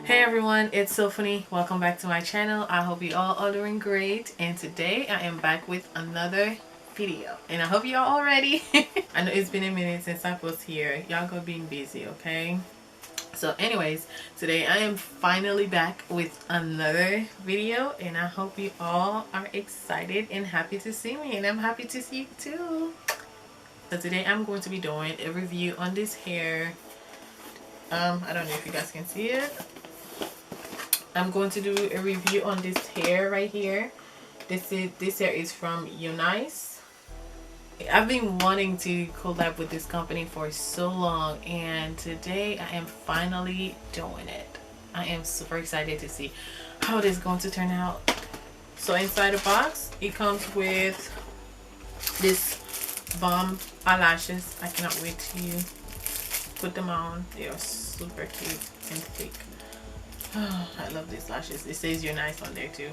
Hey everyone, it's Sophanie. Welcome back to my channel. I hope you all are doing great, and today I am back with another video, and I hope you all ready. I know it's been a minute since I was here. Y'all go being busy, okay? So anyways, today I am finally back with another video, and I hope you all are excited and happy to see me, and I'm happy to see you too. So today I'm going to be doing a review on this hair. I don't know if you guys can see it. I'm going to do a review on this hair right here. This hair is from UNICE. I've been wanting to collab with this company for so long, and today I am finally doing it. I am super excited to see how it is going to turn out. So inside the box, it comes with this bomb eyelashes. I cannot wait to put them on. They are super cute and thick. Oh, I love these lashes. It says UNICE on there too.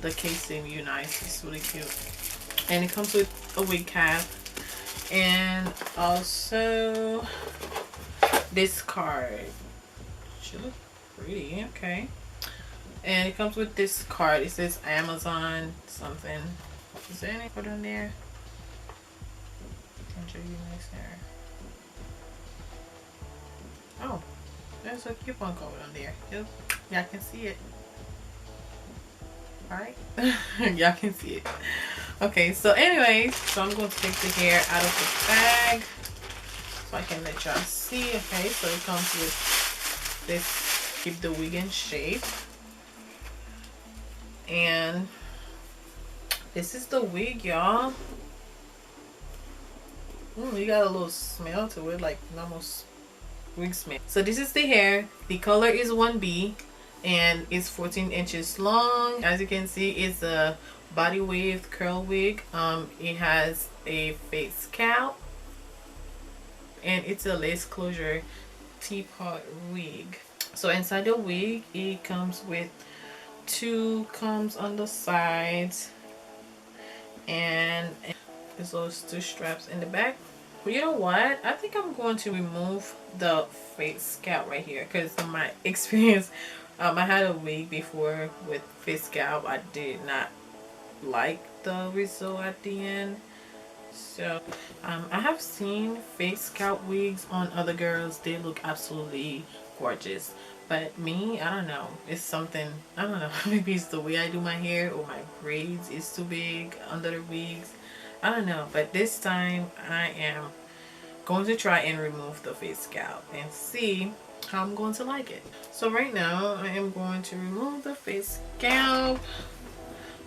The casing UNICE is really cute. And it comes with a wig cap. And also this card. She looks pretty, okay. And it comes with this card. It says Amazon something. Is there any code on there? Enjoy UNICE hair. Oh. There's a coupon code on there. Yep. Y'all can see it. Alright? Y'all can see it. Okay, so anyways, so I'm going to take the hair out of the bag so I can let y'all see. Okay, so it comes with this, keep the wig in shape. And this is the wig, y'all. You got a little smell to it, like almost wig smell. So this is the hair. The color is 1B and it's 14 inches long. As you can see, it's a body wave curl wig. It has a face scalp and it's a lace closure teapot wig. So inside the wig, it comes with 2 combs on the sides and there's those 2 straps in the back. But you know what? I think I'm going to remove the face scalp right here because in my experience, I had a wig before with face scalp. I did not like the result at the end. So I have seen face scalp wigs on other girls. They look absolutely gorgeous. But me, I don't know. It's something, I don't know. Maybe it's the way I do my hair or my braids is too big under the wigs. I don't know, but this time I am going to try and remove the face scalp and see how I'm going to like it. So right now I am going to remove the face scalp.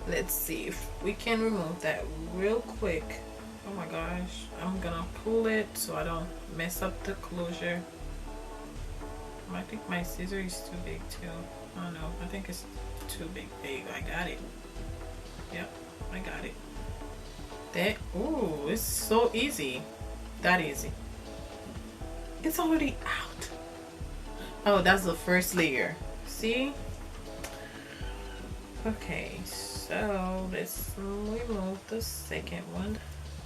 Let's see if we can remove that real quick. Oh my gosh, I'm gonna pull it so I don't mess up the closure. I think my scissor is too big too. I don't know, I think it's too big. I got it. Yep, I got it. That, ooh, it's so easy. That easy. It's already out. Oh, that's the first layer. See? Okay, so let's remove the second one.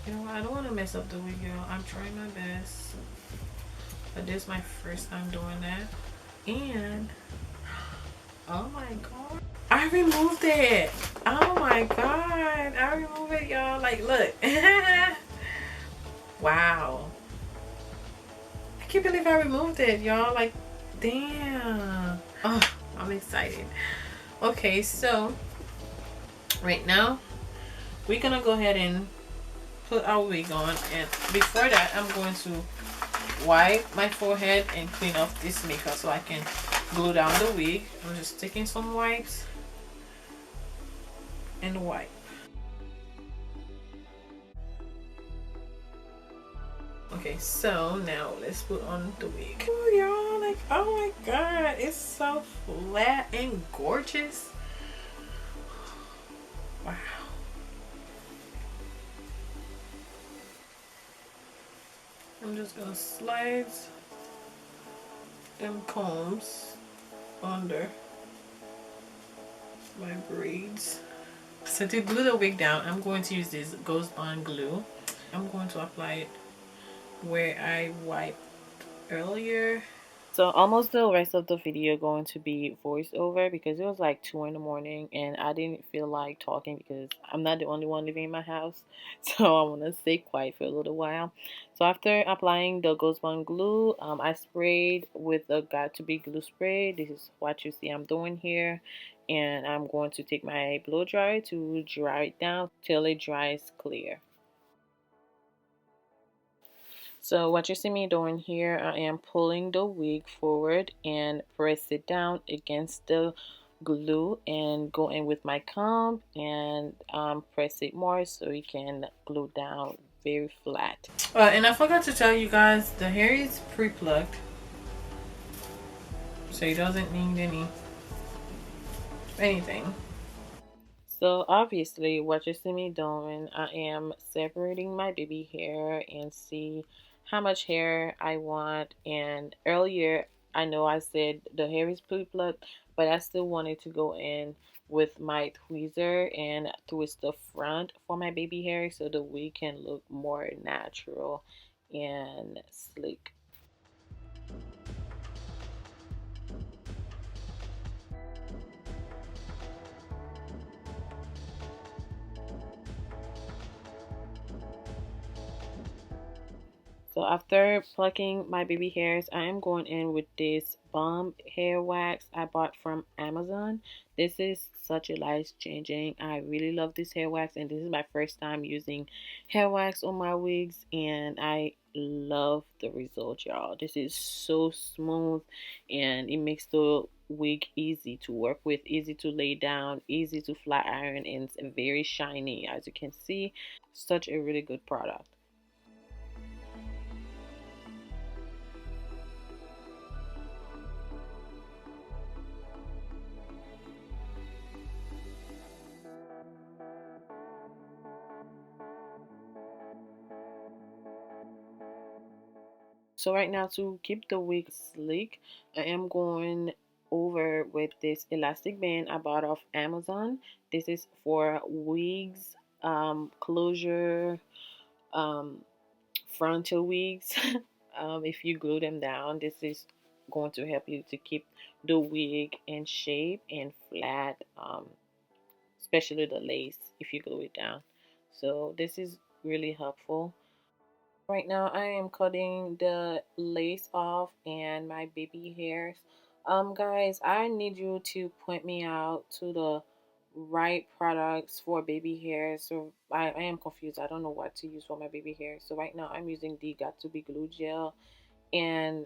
You know what? I don't want to mess up the wig, y'all. I'm trying my best. But this is my first time doing that. And oh my god, I removed it. Oh my god, I removed it, y'all. Like, look. Wow, I can't believe I removed it, y'all. Like, damn. Oh, I'm excited. Okay, so right now we're gonna go ahead and put our wig on, and before that I'm going to wipe my forehead and clean off this makeup so I can glue down the wig. I'm just taking some wipes and wipe. Okay, so now let's put on the wig. Oh y'all, like, oh my god, it's so flat and gorgeous. Wow. I'm just gonna slide them combs under my braids. So to glue the wig down, I'm going to use this Ghost Bond glue. I'm going to apply it where I wiped earlier So almost the rest of the video going to be voiceover because it was like 2 in the morning and I didn't feel like talking because I'm not the only one living in my house. So I want to stay quiet for a little while. So after applying the Ghost Bond glue, I sprayed with the Got to Be glue spray. This is what you see I'm doing here. And I'm going to take my blow dryer to dry it down till it dries clear. So what you see me doing here, I am pulling the wig forward and press it down against the glue and go in with my comb and press it more so it can glue down very flat. And I forgot to tell you guys, the hair is pre-plucked, so it doesn't need anything. So obviously what you see me doing, I am separating my baby hair and see how much hair I want. And earlier I know I said the hair is pre-plucked, but I still wanted to go in with my tweezer and twist the front for my baby hair so the wig can look more natural and sleek. So after plucking my baby hairs, I am going in with this bomb hair wax I bought from Amazon. This is such a life changing. I really love this hair wax and this is my first time using hair wax on my wigs and I love the result, y'all. This is so smooth and it makes the wig easy to work with, easy to lay down, easy to flat iron, and it's very shiny as you can see. Such a really good product. So right now to keep the wig sleek, I am going over with this elastic band I bought off Amazon. This is for wigs, closure, um, frontal wigs. If you glue them down, this is going to help you to keep the wig in shape and flat, especially the lace if you glue it down. So this is really helpful. Right now I am cutting the lace off and my baby hairs. Guys, I need you to point me out to the right products for baby hairs. So I am confused. I don't know what to use for my baby hair. So right now I'm using the Got to Be glue gel, and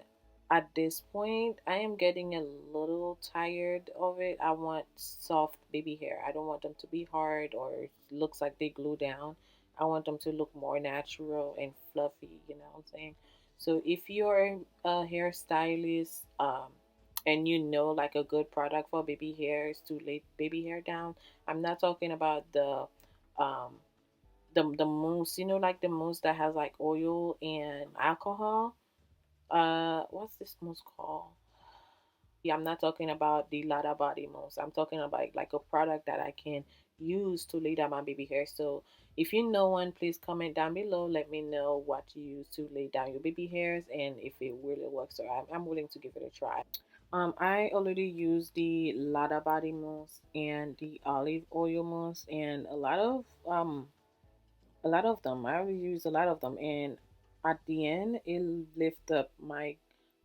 at this point I am getting a little tired of it. I want soft baby hair. I don't want them to be hard or it looks like they glue down. I want them to look more natural and fluffy, you know what I'm saying? So if you're a hairstylist, and you know like a good product for baby hairs to lay baby hair down, I'm not talking about um the mousse, you know, like the mousse that has like oil and alcohol. What's this mousse called? Yeah, I'm not talking about the Lada body mousse. I'm talking about like a product that I can use to lay down my baby hair. So if you know one, please comment down below. Let me know what you use to lay down your baby hairs and if it really works. Or I'm willing to give it a try. I already used the Lada body mousse and the olive oil mousse and a lot of them. I already used a lot of them, and at the end, it lift up my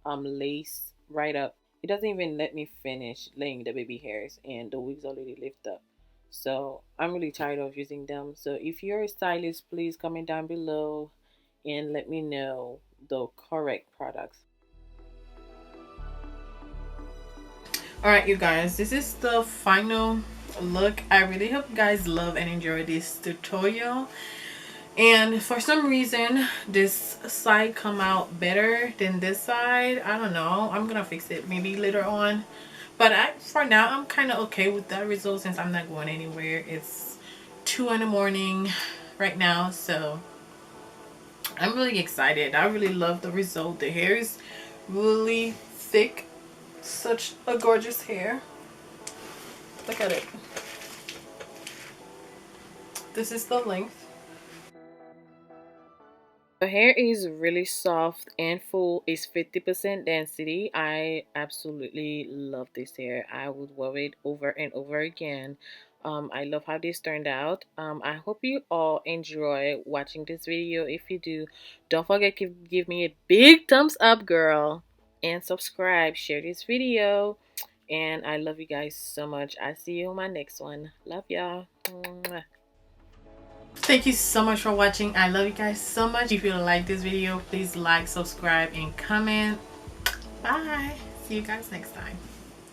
lace right up. It doesn't even let me finish laying the baby hairs, and the wigs already lift up. So I'm really tired of using them. So if you're a stylist, please comment down below and let me know the correct products. All right, you guys, this is the final look. I really hope you guys love and enjoy this tutorial. And for some reason this side come out better than this side. I don't know, I'm gonna fix it maybe later on, but for now I'm kind of okay with that result since I'm not going anywhere. It's 2 in the morning right now, so I'm really excited. I really love the result. The hair is really thick, such a gorgeous hair. Look at it. This is the length. The hair is really soft and full. It's 50% density. I absolutely love this hair. I would wear it over and over again. I love how this turned out. I hope you all enjoy watching this video. If you do, don't forget to give me a big thumbs up, girl, and subscribe. Share this video. And I love you guys so much. I see you in my next one. Love y'all. Thank you so much for watching. I love you guys so much. If you like this video, please like, subscribe, and comment. Bye. See you guys next time.